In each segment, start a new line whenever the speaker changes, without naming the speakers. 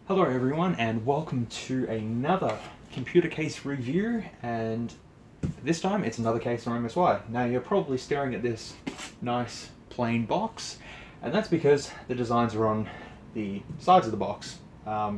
Hello everyone and welcome to another computer case review, and this time it's another case from MSY. Now you're probably staring at this nice plain box, and that's because the designs are on the sides of the box.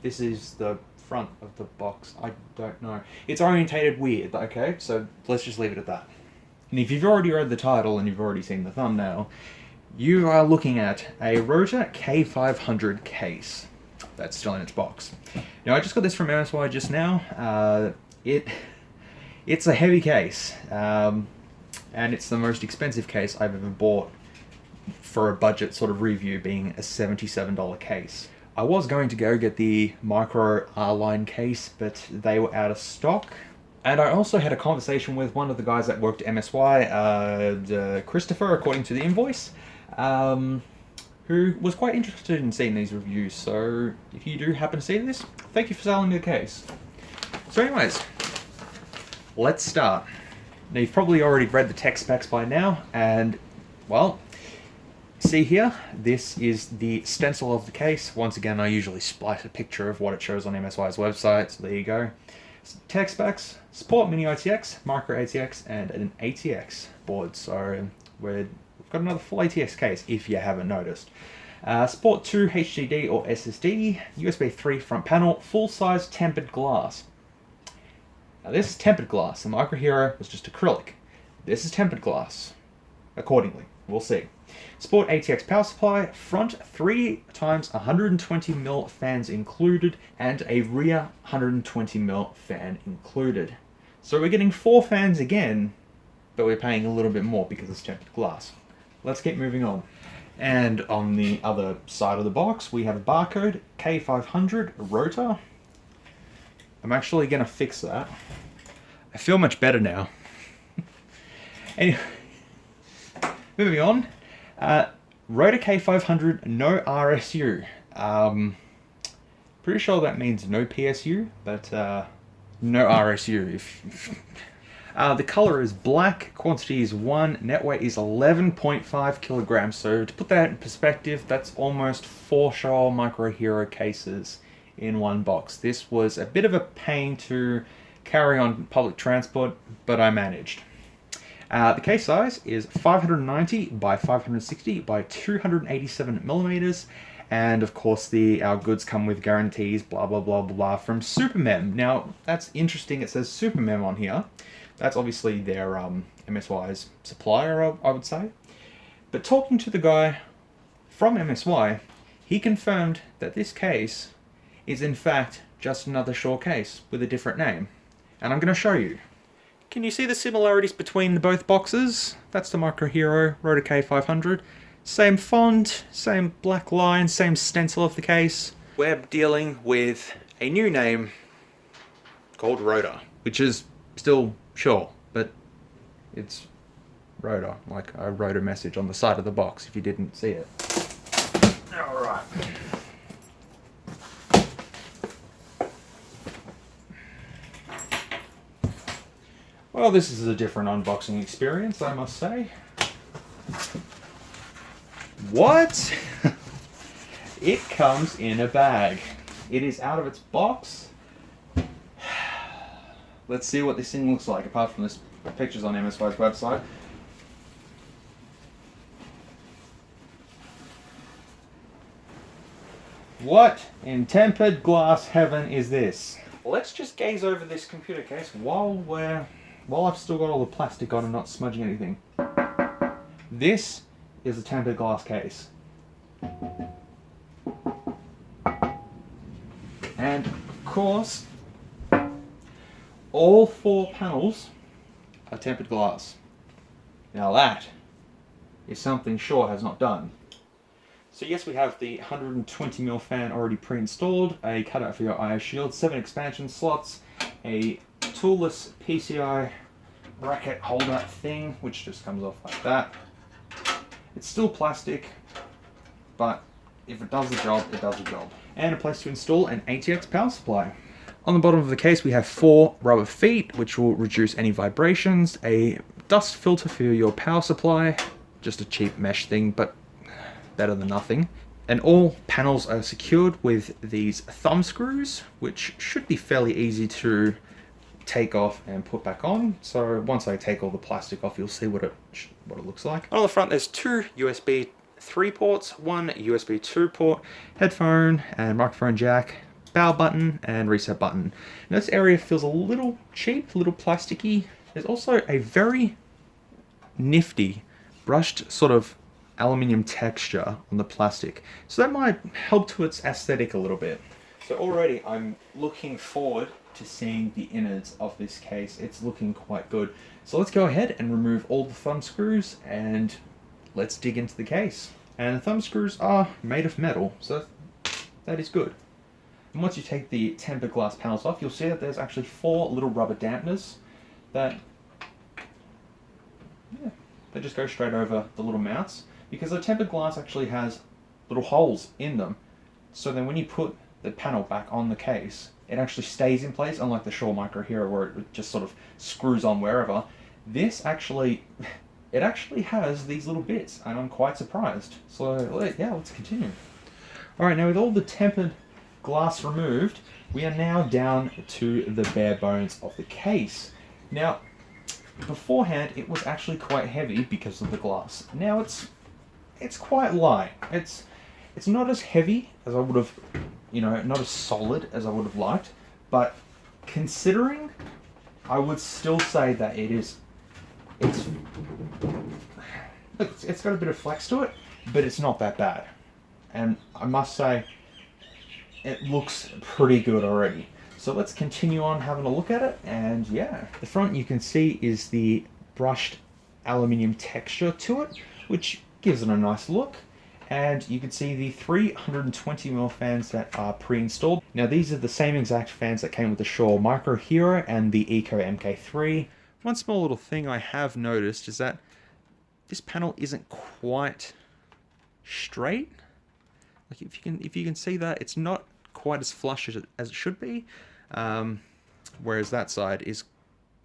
This is the front of the box. I don't know. It's orientated weird, okay? So let's just leave it at that. And if you've already read the title and you've already seen the thumbnail, you are looking at a Rota K500 case. That's still in its box. Now I just got this from MSY just now. It's a heavy case, and it's the most expensive case I've ever bought for a budget sort of review, being a $77 case. I was going to go get the micro R-line case, but they were out of stock. And I also had a conversation with one of the guys that worked at MSY, Christopher, according to the invoice, who was quite interested in seeing these reviews. So if you do happen to see this, thank you for selling me the case. So anyways, let's start. Now you've probably already read the tech specs by now, and well, see here, this is the stencil of the case. Once again, I usually splice a picture of what it shows on MSY's website, so there you go. Tech specs: support mini ATX, micro ATX, and an ATX board. So we've got another full ATX case, if you haven't noticed. Support 2 HDD or SSD, USB 3 front panel, full-size tempered glass. Now this is tempered glass. The Micro Hero was just acrylic. This is tempered glass. Accordingly, we'll see. Support ATX power supply, front 3 times 120mm fans included, and a rear 120mm fan included. So we're getting 4 fans again, but we're paying a little bit more because it's tempered glass. Let's keep moving on. And on the other side of the box, we have a barcode, K500 Rota. I'm actually going to fix that. I feel much better now. Anyway, moving on. Rota K500, no RSU. Pretty sure that means no PSU, but no RSU. The color is black, quantity is 1, net weight is 11.5 kilograms. So to put that in perspective, that's almost 4 Shoal Micro Hero cases in one box. This was a bit of a pain to carry on public transport, but I managed. The case size is 590 by 560 by 287 millimeters. And of course, our goods come with guarantees, blah, blah, blah, blah, from Supermem. Now, that's interesting. It says Supermem on here. That's obviously their MSY's supplier, I would say. But talking to the guy from MSY, he confirmed that this case is in fact just another Shaw case with a different name. And I'm going to show you. Can you see the similarities between both boxes? That's the Micro Hero Rota K500. Same font, same black line, same stencil of the case. We're dealing with a new name called Rota, which is still Shaw, but it's Rota. Like, I wrote a message on the side of the box if you didn't see it. Alright. Well, this is a different unboxing experience, I must say. What? It comes in a bag. It is out of its box. Let's see what this thing looks like, apart from this pictures on MSY's website. What in tempered glass heaven is this? Let's just gaze over this computer case while I've still got all the plastic on and not smudging anything. This is a tempered glass case. And of course, all 4 panels are tempered glass. Now that is something Shaw has not done. So yes, we have the 120mm fan already pre-installed, a cutout for your IO shield, 7 expansion slots, a toolless PCI bracket holder thing, which just comes off like that. It's still plastic, but if it does the job, it does the job. And a place to install an ATX power supply. On the bottom of the case, we have 4 rubber feet, which will reduce any vibrations, a dust filter for your power supply, just a cheap mesh thing, but better than nothing. And all panels are secured with these thumb screws, which should be fairly easy to take off and put back on. So once I take all the plastic off, you'll see what it looks like. On the front, there's two USB 3 ports, one USB 2 port, headphone and microphone jack, power button and reset button. Now this area feels a little cheap, a little plasticky. There's also a very nifty brushed sort of aluminium texture on the plastic, so that might help to its aesthetic a little bit. So already I'm looking forward to seeing the innards of this case. It's looking quite good. So let's go ahead and remove all the thumb screws and let's dig into the case. And the thumb screws are made of metal, so that is good. And once you take the tempered glass panels off, you'll see that there's actually 4 little rubber dampeners that they just go straight over the little mounts, because the tempered glass actually has little holes in them. So then when you put the panel back on the case, it actually stays in place, unlike the Shure Micro Hero where it just sort of screws on wherever. This actually, it actually has these little bits, and I'm quite surprised. So yeah, let's continue. Alright, now with all the tempered glass removed, we are now down to the bare bones of the case. Now, beforehand it was actually quite heavy because of the glass. Now it's quite light. It's not as heavy as I would have, not as solid as I would have liked, but considering, I would still say that it's got a bit of flex to it, but it's not that bad. And I must say, it looks pretty good already. So let's continue on having a look at it, and yeah. The front, you can see, is the brushed aluminium texture to it, which gives it a nice look. And you can see the 320mm fans that are pre-installed. Now these are the same exact fans that came with the Shure Micro Hero and the ECO MK3. One small little thing I have noticed is that this panel isn't quite straight. Like if you can see that, it's not quite as flush as it should be, whereas that side is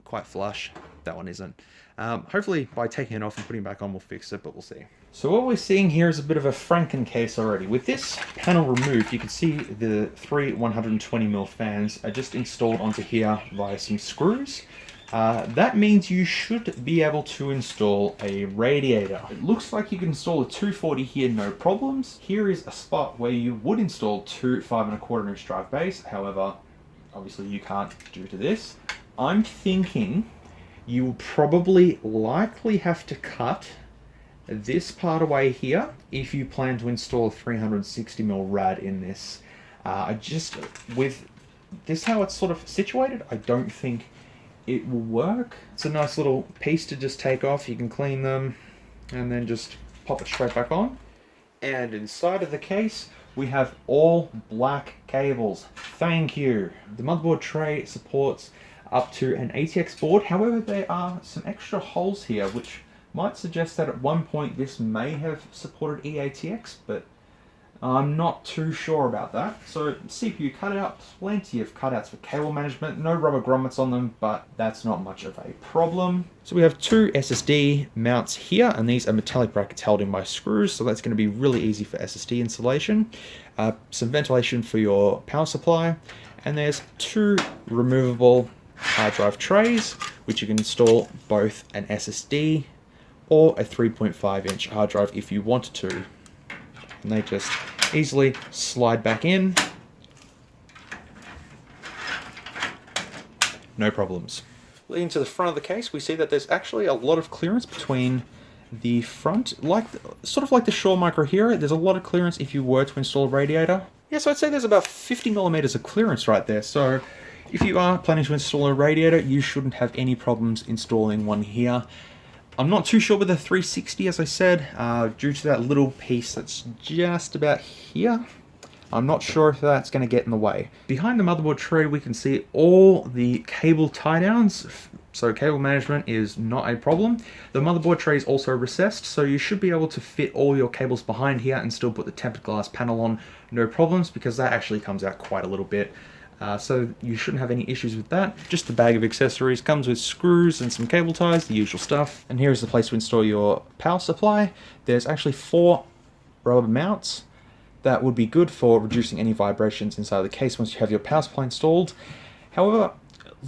quite flush. That one isn't. Hopefully by taking it off and putting it back on we'll fix it, but we'll see. So what we're seeing here is a bit of a Franken case already. With this panel removed, you can see the 3 120mm fans are just installed onto here via some screws. That means you should be able to install a radiator. It looks like you can install a 240 here, no problems. Here is a spot where you would install 2 5¼ drive bays. However, obviously you can't due to this. I'm thinking you will probably likely have to cut this part away here if you plan to install a 360mm rad in this. With this how it's sort of situated, I don't think it will work. It's a nice little piece to just take off. You can clean them and then just pop it straight back on. And inside of the case, we have all black cables. Thank you. The motherboard tray supports up to an ATX board. However, there are some extra holes here, which might suggest that at one point this may have supported eATX, but I'm not too sure about that. So CPU cutout, plenty of cutouts for cable management, no rubber grommets on them, but that's not much of a problem. So we have 2 SSD mounts here, and these are metallic brackets held in by screws, so that's going to be really easy for SSD installation. Some ventilation for your power supply, and there's 2 removable hard drive trays, which you can install both an SSD or a 3.5-inch hard drive if you wanted to. And they just easily slide back in. No problems. Leading to the front of the case, we see that there's actually a lot of clearance between the front, sort of like the Shure Micro Hero. There's a lot of clearance if you were to install a radiator. Yeah, so I'd say there's about 50mm of clearance right there. So if you are planning to install a radiator, you shouldn't have any problems installing one here. I'm not too sure with the 360, as I said, due to that little piece that's just about here. I'm not sure if that's going to get in the way. Behind the motherboard tray, we can see all the cable tie downs, so cable management is not a problem. The motherboard tray is also recessed, so you should be able to fit all your cables behind here and still put the tempered glass panel on, no problems, because that actually comes out quite a little bit. So you shouldn't have any issues with that. Just a bag of accessories, comes with screws and some cable ties, the usual stuff. And here's the place to install your power supply. There's actually 4 rubber mounts that would be good for reducing any vibrations inside the case once you have your power supply installed. However,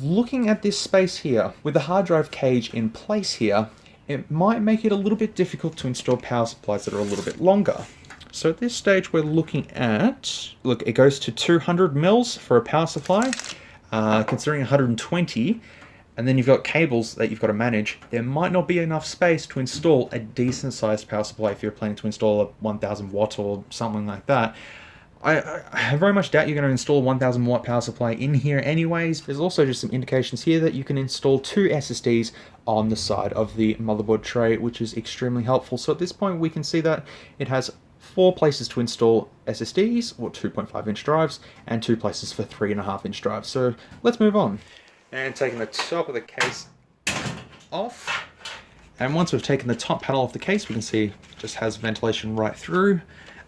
looking at this space here, with the hard drive cage in place here, it might make it a little bit difficult to install power supplies that are a little bit longer. So at this stage we're looking at, look, it goes to 200 mils for a power supply, considering 120, and then you've got cables that you've got to manage. There might not be enough space to install a decent sized power supply if you're planning to install a 1000 watt or something like that. I very much doubt you're going to install a 1000 watt power supply in here anyways. There's also just some indications here that you can install 2 SSDs on the side of the motherboard tray, which is extremely helpful. So at this point we can see that it has 4 places to install SSDs, or 2.5-inch drives, and 2 places for 3.5-inch drives. So let's move on. And taking the top of the case off. And once we've taken the top panel off the case, we can see it just has ventilation right through.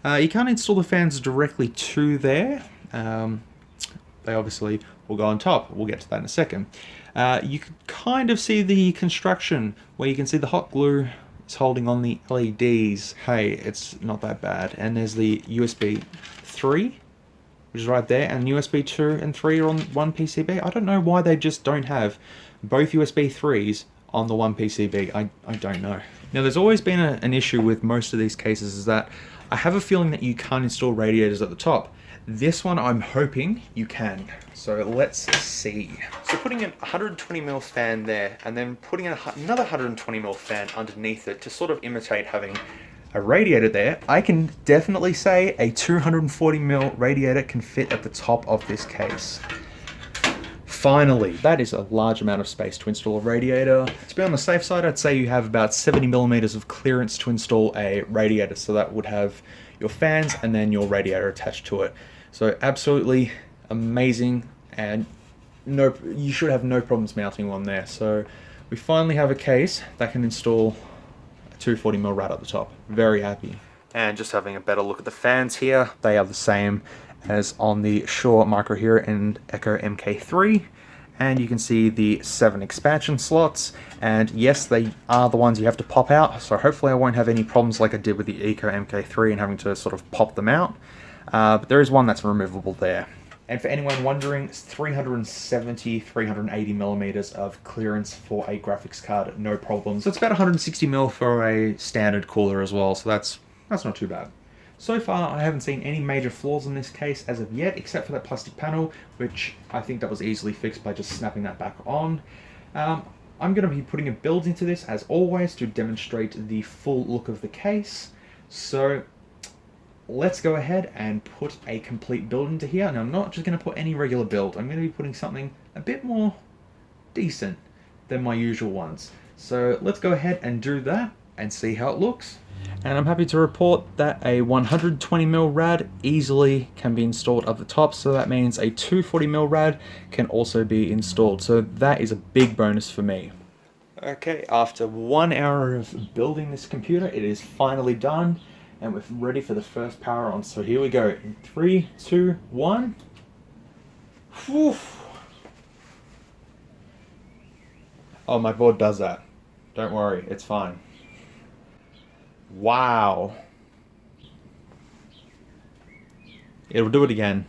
You can't install the fans directly to there. They obviously will go on top. We'll get to that in a second. You can kind of see the construction where you can see the hot glue is holding on the LEDs. Hey, it's not that bad. And there's the USB 3, which is right there, and USB 2 and 3 are on one PCB. I don't know why they just don't have both USB 3s on the one PCB. I don't know. Now, there's always been an issue with most of these cases, is that I have a feeling that you can't install radiators at the top. This one, I'm hoping you can. So let's see. So putting an 120mm fan there, and then putting another 120mm fan underneath it to sort of imitate having a radiator there, I can definitely say a 240mm radiator can fit at the top of this case. Finally, that is a large amount of space to install a radiator. To be on the safe side, I'd say you have about 70mm of clearance to install a radiator, so that would have your fans and then your radiator attached to it. So absolutely amazing, and you should have no problems mounting one there. So we finally have a case that can install a 240mm right at the top. Very happy. And just having a better look at the fans here, they are the same as on the Shure Micro Hero and Echo MK3, and you can see the 7 expansion slots, and yes, they are the ones you have to pop out, so hopefully I won't have any problems like I did with the Echo MK3 and having to sort of pop them out, but there is one that's removable there. And for anyone wondering, it's 370-380mm of clearance for a graphics card, no problem. So it's about 160mm for a standard cooler as well, so that's not too bad. So far, I haven't seen any major flaws in this case as of yet, except for that plastic panel, which I think that was easily fixed by just snapping that back on. I'm going to be putting a build into this, as always, to demonstrate the full look of the case. So let's go ahead and put a complete build into here. And I'm not just going to put any regular build. I'm going to be putting something a bit more decent than my usual ones. So let's go ahead and do that and see how it looks. And I'm happy to report that a 120mm rad easily can be installed at the top, so that means a 240mm rad can also be installed, so that is a big bonus for me. Okay, after 1 hour of building this computer, it is finally done, and we're ready for the first power on. So here we go, in 3, 2, 1. Whew. Oh, my board does that. Don't worry, it's fine. Wow. It'll do it again.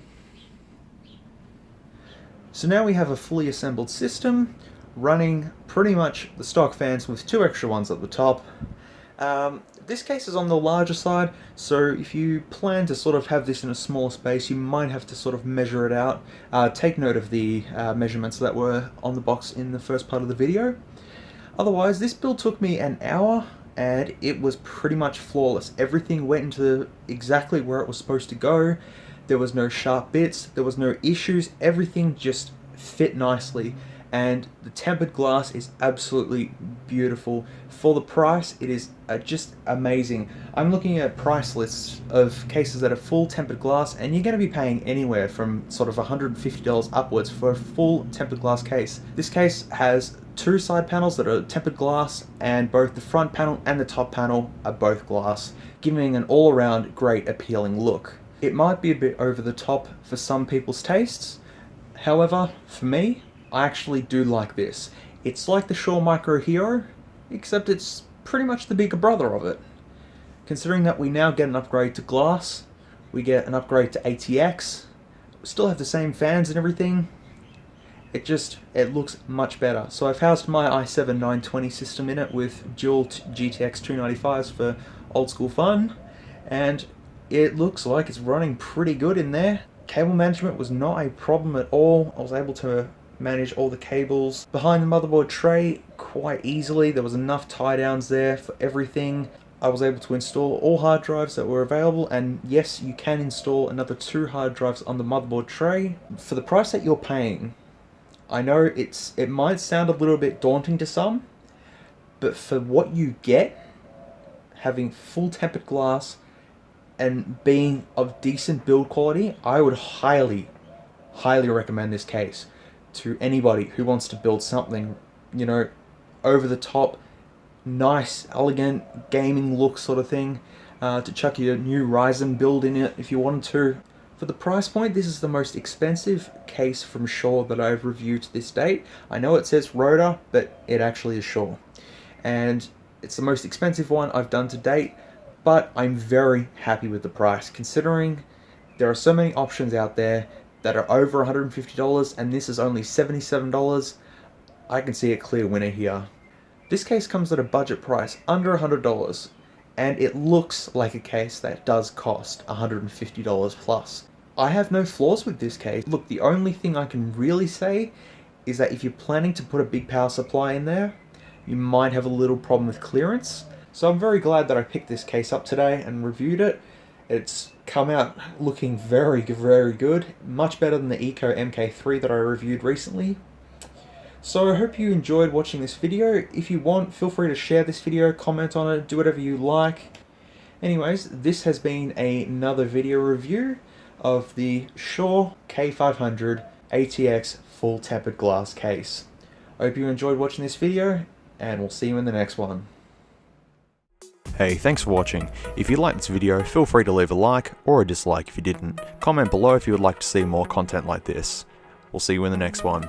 So now we have a fully assembled system running pretty much the stock fans with 2 extra ones at the top. This case is on the larger side, so if you plan to sort of have this in a smaller space, you might have to sort of measure it out. Take note of the measurements that were on the box in the first part of the video. Otherwise, this build took me an hour, and it was pretty much flawless. Everything went into exactly where it was supposed to go. There was no sharp bits, there was no issues, everything just fit nicely, and the tempered glass is absolutely beautiful. For the price, it is just amazing. I'm looking at price lists of cases that are full tempered glass, and you're going to be paying anywhere from sort of $150 upwards for a full tempered glass case. This case has 2 side panels that are tempered glass, and both the front panel and the top panel are both glass, giving an all-around great appealing look. It might be a bit over the top for some people's tastes, however, for me, I actually do like this. It's like the Shure Micro Hero, except it's pretty much the bigger brother of it. Considering that we now get an upgrade to glass, We get an upgrade to ATX. Still have the same fans and everything. It looks much better. So I've housed my i7 920 system in it with dual GTX 295s for old school fun, and it looks like it's running pretty good in there. Cable management was not a problem at all. I was able to manage all the cables behind the motherboard tray quite easily. There was enough tie downs there for everything. I was able to install all hard drives that were available, and yes, you can install another 2 hard drives on the motherboard tray. For the price that you're paying, I know it might sound a little bit daunting to some, but for what you get, having full tempered glass and being of decent build quality, I would highly recommend this case to anybody who wants to build something, you know, over the top, nice, elegant, gaming look sort of thing, to chuck your new Ryzen build in it if you wanted to. For the price point, this is the most expensive case from Shure that I've reviewed to this date. I know it says Rota, but it actually is Shure. And it's the most expensive one I've done to date, but I'm very happy with the price, considering there are so many options out there that are over $150, and this is only $77. I can see a clear winner here. This case comes at a budget price under $100, and it looks like a case that does cost $150 plus. I have no flaws with this case. Look, the only thing I can really say is that if you're planning to put a big power supply in there, you might have a little problem with clearance. So I'm very glad that I picked this case up today and reviewed it. It's come out looking very good, much better than the OCAU MK3 that I reviewed recently. So I hope you enjoyed watching this video. If you want, feel free to share this video, comment on it, do whatever you like. Anyways, this has been another video review of the Shure K500 ATX full tempered glass case. I hope you enjoyed watching this video, and we'll see you in the next one.
Hey, thanks for watching. If you liked this video, feel free to leave a like or a dislike if you didn't. Comment below if you would like to see more content like this. We'll see you in the next one.